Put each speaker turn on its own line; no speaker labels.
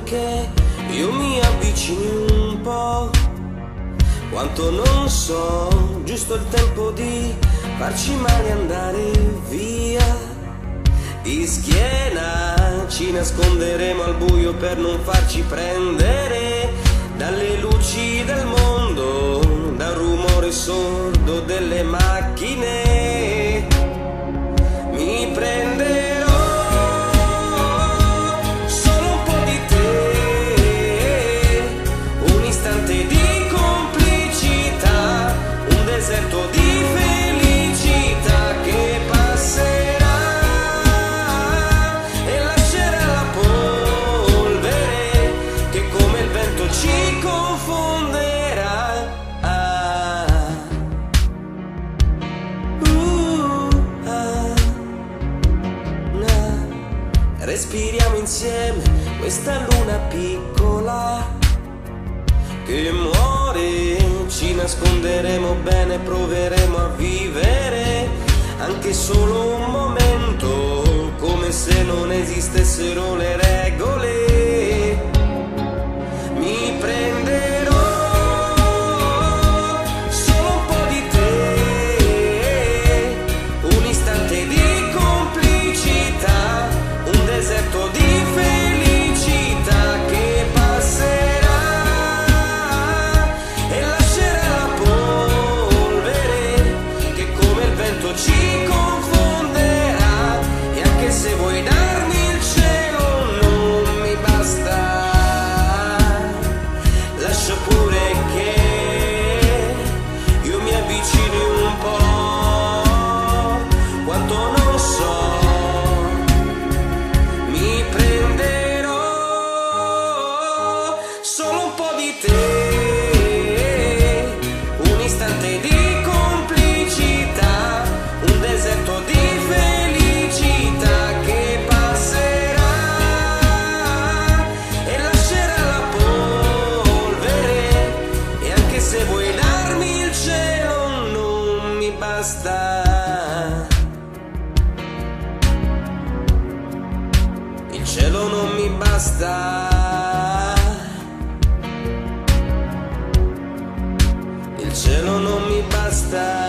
che io mi avvicini un po', quanto non so, giusto il tempo di farci male andare via. Di schiena ci nasconderemo al buio per non farci prendere dalle luci del mondo, dal rumore sordo delle macchine. Mi prenderò solo un po' di te, un istante di complicità, un deserto di felicità che passerà e lascerà la polvere che come il vento ci confonderà. Respiriamo insieme questa luna piccola che muore, ci nasconderemo bene, proveremo a vivere anche solo un momento, come se non esistessero le regole. Mi prenderò solo un po' di te, un istante di complicità, un deserto di felicità che passerà e lascerà la polvere che come il vento ci confonderà. E anche se vuoi darmi il cielo non mi basta, lascia pure che io mi avvicini un po', quanto non so. Mi prenderò solo un po' di te, un istante di complicità, un deserto di felicità che passerà e lascerà la polvere. E anche se vuoi darmi il cielo non mi basta, il cielo non mi basta, il cielo non mi basta.